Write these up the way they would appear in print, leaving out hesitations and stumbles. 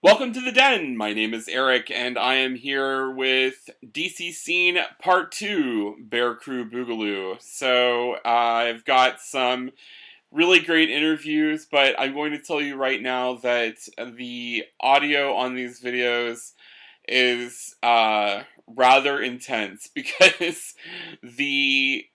Welcome to the Den! My name is Eric, and I am here with DC Scene Part 2, Bear Crue Boogaloo. So, I've got some really great interviews, but I'm going to tell you right now that the audio on these videos is rather intense, because the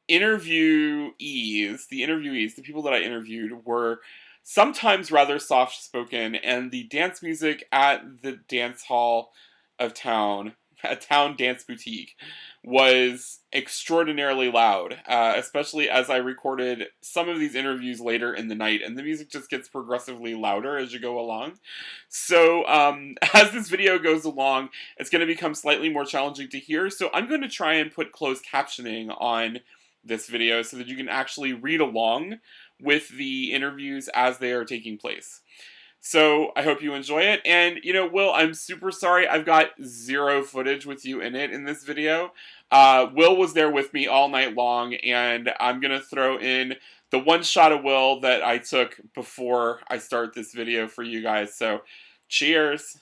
interviewees, the people that I interviewed, were sometimes rather soft-spoken, and the dance music at the dance hall of town, a town dance boutique, was extraordinarily loud, especially as I recorded some of these interviews later in the night, and the music just gets progressively louder as you go along. So, as this video goes along, it's going to become slightly more challenging to hear, so I'm going to try and put closed captioning on this video so that you can actually read along with the interviews as they are taking place. So, I hope you enjoy it, and, you know, Will, I'm super sorry, I've got zero footage with you in it in this video. Will was there with me all night long, and I'm gonna throw in the one shot of Will that I took before I start this video for you guys, so, cheers!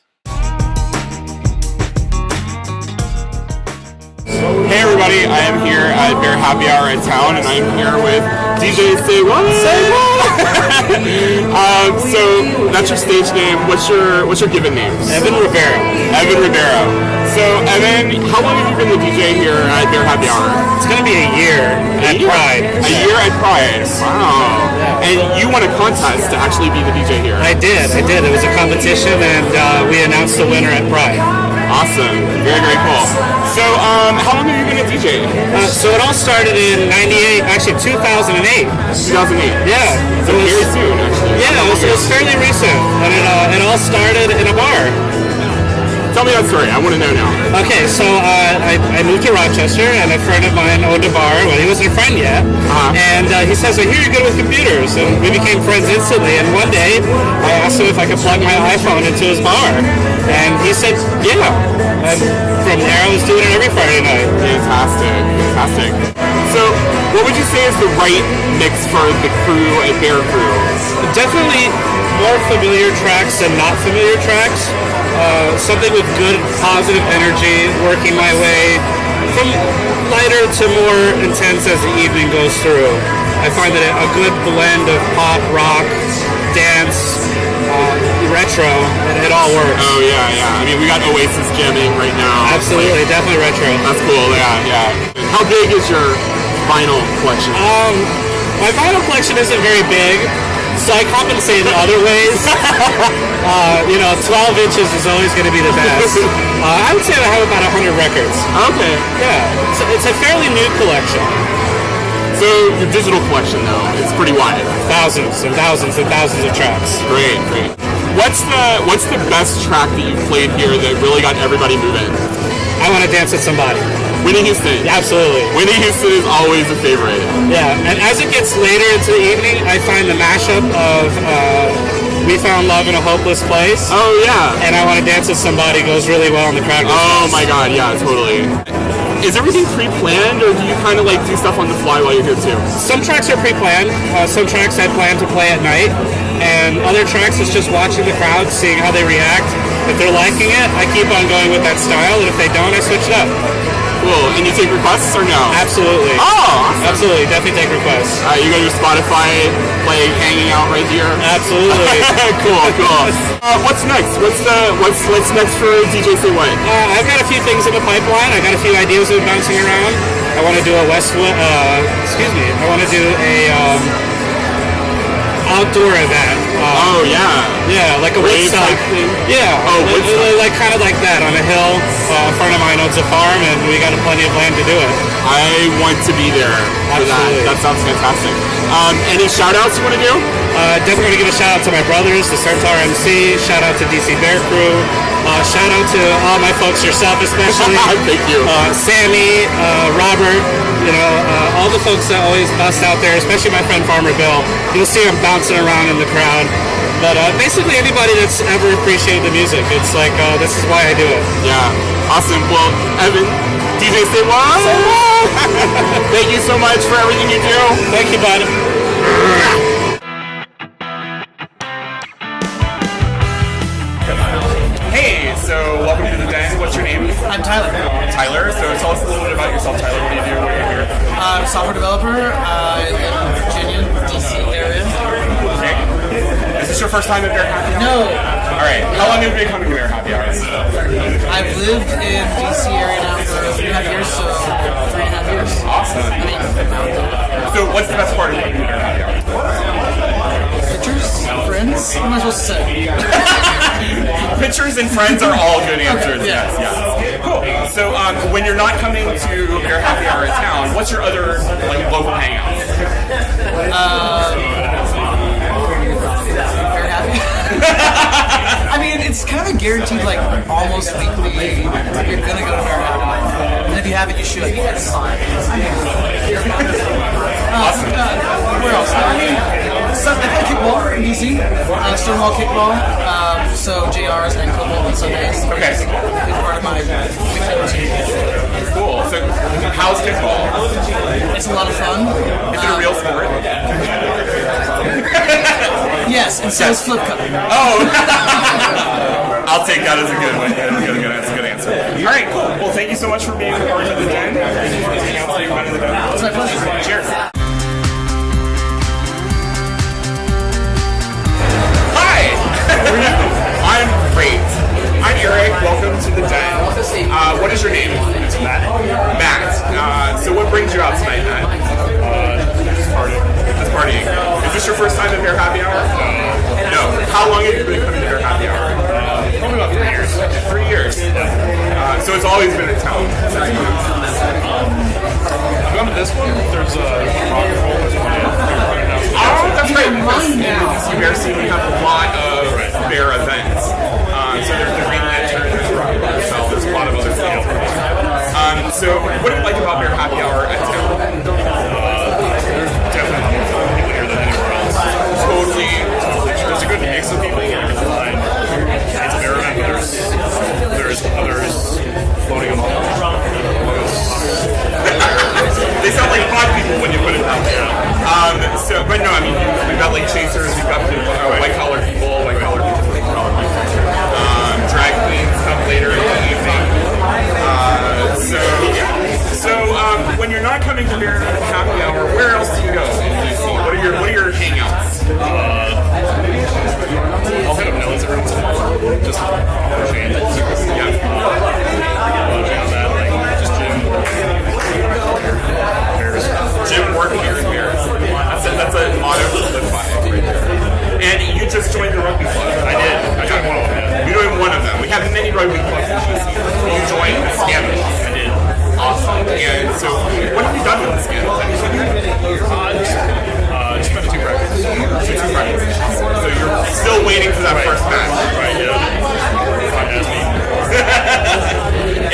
Hey everybody, I am here at Bear Happy Hour in town, and I am here with DJ Say What? Say What? So that's your stage name. What's your given name? Evan Ribeiro. Evan Ribeiro. So Evan, how long have you been the DJ here at Bear Happy Hour? It's gonna be a year at Pride. A year at Pride. Wow. Yeah. And you won a contest to actually be the DJ here. I did. It was a competition, and we announced the winner at Pride. Awesome. Very, very cool. So, how long have you been a DJ? So it all started in 98, actually 2008. 2008? Yeah. So very soon, actually. Yeah, it was fairly recent. And it all started in a bar. Tell me that story. I want to know now. Okay, so I moved to Rochester, and a friend of mine owned a bar. Well, he wasn't a friend yet. And he says, I hear you're good with computers. And we became friends instantly. And one day, I asked him if I could plug my iPhone into his bar. And he said, yeah. And from there, I was doing it every Friday night. Fantastic. So, what would you say is the right mix for the crew at Bear Crue? Definitely more familiar tracks than not familiar tracks. Something with good, positive energy, working my way from lighter to more intense as the evening goes through. I find that a good blend of pop, rock, dance, retro, it all works. Oh yeah. I mean, we got Oasis jamming right now. Absolutely, definitely retro. That's cool, yeah. And how big is your vinyl collection? My vinyl collection isn't very big, so I compensate in other ways. 12 inches is always going to be the best. I would say I have about 100 records. Okay. Yeah, it's a fairly new collection. So your digital collection, though, it's pretty wide. Thousands and thousands and thousands of tracks. Great. What's the best track that you've played here that really got everybody moving? I Want to Dance with Somebody. Whitney Houston. Absolutely. Whitney Houston is always a favorite. Yeah, and as it gets later into the evening, I find the mashup of We Found Love in a Hopeless Place. Oh, yeah. And I Want to Dance with Somebody goes really well in the crowd. Oh, my God, yeah, totally. Is everything pre-planned, or do you kind of like do stuff on the fly while you're here too? Some tracks are pre-planned. Some tracks I plan to play at night, and other tracks is just watching the crowd, seeing how they react. If they're liking it, I keep on going with that style, and if they don't, I switch it up. Cool. And you take requests or no? Absolutely. Oh, awesome. Absolutely. Definitely take requests. You got your Spotify like hanging out right here. Absolutely. Cool. What's next? What's next for DJ Say What? I've got a few things in the pipeline. I got a few ideas that are bouncing around. I want to do a I want to do a outdoor event. Yeah, like a Woodstock thing. Yeah. Oh, Woodstock. Like kind of like that on a hill. A friend of mine owns a farm, and we got plenty of land to do it. I want to be there for Absolutely. that. That sounds fantastic. Any shout outs you want to do? Definitely want to give a shout out to my brothers, the Centaur MC. Shout out to DC Bear Crue. Shout out to all my folks, yourself especially. Thank you. Sammy, Robert, all the folks that always bust out there, especially my friend Farmer Bill. You'll see him bouncing around in the crowd. But basically anybody that's ever appreciated the music, it's like, this is why I do it. Yeah, awesome. Well, Evan, DJ Say What? Say What? Thank you so much for everything you do. Thank you, bud. Come on. I'm Tyler. Tyler, so tell us a little bit about yourself, Tyler. What do you do? What do you do? I'm a software developer in Virginia, DC area. Okay. Is this your first time at Bear Happy Hour? No. All right. How long have you been coming to Bear Happy Hour? I've lived in DC area now for 3.5 years, so 3.5 years. Awesome. So what's the best part of coming to Bear Happy Hour? Pictures, friends. What am I supposed to say? Pictures and friends are all good answers. Okay, yeah. Yes. Cool. So when you're not coming to Bear Happy Hour in town, what's your other local hangout? Very happy. I mean, it's kind of a guaranteed, almost weekly. You're gonna go to Bear Happy, and if you haven't, you should. Awesome. Where else? I mean, I play kickball in DC. Stonewall kickball. So JRs and football on Sundays. Okay. Big part of my weekend routine. Cool. So how's kickball? It's a lot of fun. Is it a real sport? Yes, and so is flip cup. Oh! I'll take that as a good one. That's a good answer. All right, cool. Well, thank you so much for being part of the den. Thank you for hanging out today. It's my pleasure. Cheers. Hi! How are you? I'm great. I'm Eric. Welcome to the den. What is your name? It's Matt. Matt. So what brings you out tonight, Matt? Just partying. Just partying. Is this your first time at Bear Happy Hour? No. How long have you been coming to Bear Happy Hour? Probably about 3 years. 3 years. So it's always been in town. I've gone to this one. There's a rock and roll. There's one. Oh, that's right. Because in the DC Bear scene, we have a lot of bear events. So there's the Green Lantern, there's the Rock and Roll Cell, there's a lot of other stuff. So what do you like about Bear Happy Hour at town? There's definitely more people here than anywhere else. Totally. There's a good mix of people. It's a bear event, but there's others floating among them. They sound like 5 people when you put it that way. But no, I mean, we've got chasers, we've got white collar people, drag queens come later in the evening. When you're not coming to Bear Happy Hour, where else do you go in DC? What are your hangouts? I'll hit up Nellie's every once in a while. Just for change. Yeah. Beyond that, just gym. Bears. Gym, work, beers, bears. That's a motto to live by right there. And you just joined the rugby club. I did. I joined one of them. You joined one of them. We have many rugby clubs in DC. You joined the Scandals. I did. Awesome. And so, what have you done with the Scandals? Just been to 2 practices. Two practices. So you're still waiting for that first match. Right, yeah. Fun as me.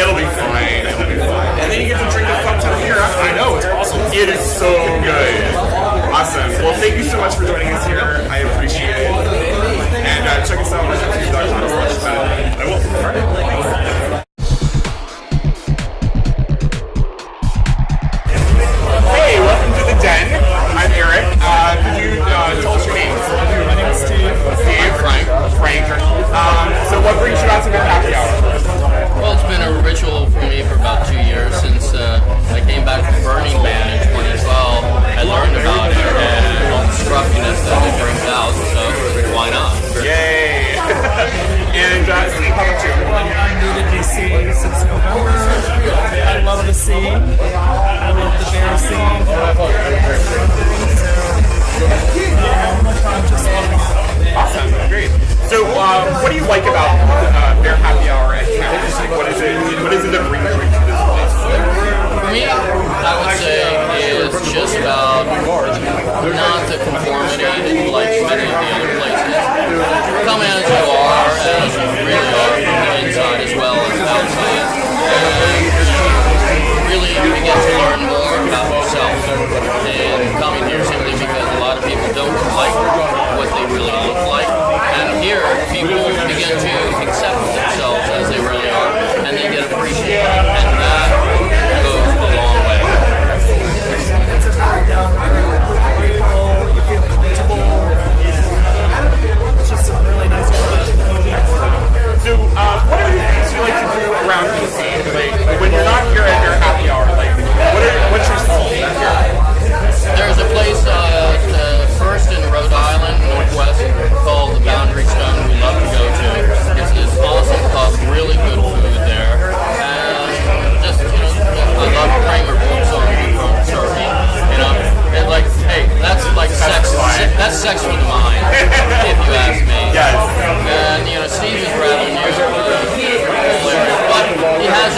It'll be fine. And then you get to drink the Funtown beer after. I know, it's awesome. It is so good. Awesome. Well, thank you so much for joining us here. I appreciate it. And check us out on YouTube.com/. I will. All right. Hey, welcome to the den. I'm Eric. Could you tell us your names? My name is Steve. Steve. Frank. So what brings you out to Bear Happy Hour? Well, it's been a ritual for me for about 2 years since I came back from Burning Man in 2012. I learned about it and all the scruffiness that it brings out, so why not? Yay! And Steve, how about you? I'm new to DC since November. I love the scene. I love the bear scene. I'm just loving it. Awesome, great. So, what do you like about Bear Happy Hour at town? What is it that brings you to this place? For me, I would say it's just about not the conformity that you like many of the other places. Come as you are, as you really are from the inside as well as outside. And really begin to learn more about yourself. And coming here simply because a lot of people don't like what they really look like. And here, people begin to accept themselves as they really are, and they get appreciated. And that goes a long way. You feel comfortable. It's just a really nice place. So, what are the things you like to do around DC?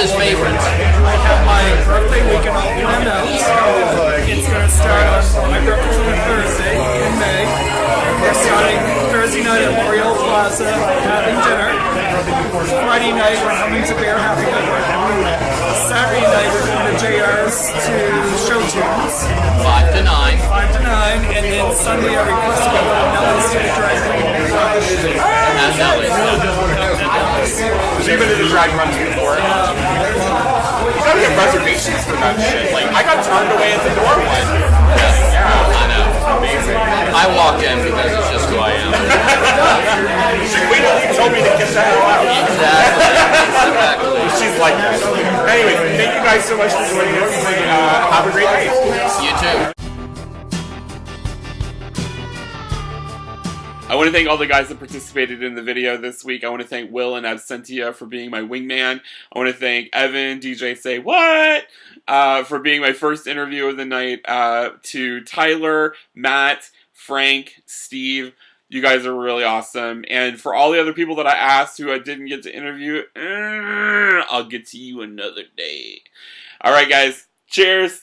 his favorites? I have my birthday weekend all planned out. It's going to start on my birthday on Thursday in May. We're starting Thursday night at L'Oreal Plaza having dinner. Friday night we're coming to Bear having dinner. Saturday night we're going to JR's to show tunes. 5 to 9. 5 to 9, and then Sunday I request to go to Nelly's to the drag queen. At Nelly's. So you've been to the drag runs before? You gotta get reservations for that shit. Like, I got turned away at the door once. Yeah, I know. I walked in because it's just who I am. Wait till you told me to get the hell out. Exactly. She's like that. Anyway, thank you guys so much for joining us. Have a great night. You too. I want to thank all the guys that participated in the video this week. I want to thank Will and Absentia for being my wingman. I want to thank Evan, DJ Say What, for being my first interview of the night. To Tyler, Matt, Frank, Steve. You guys are really awesome. And for all the other people that I asked who I didn't get to interview, I'll get to you another day. All right, guys. Cheers.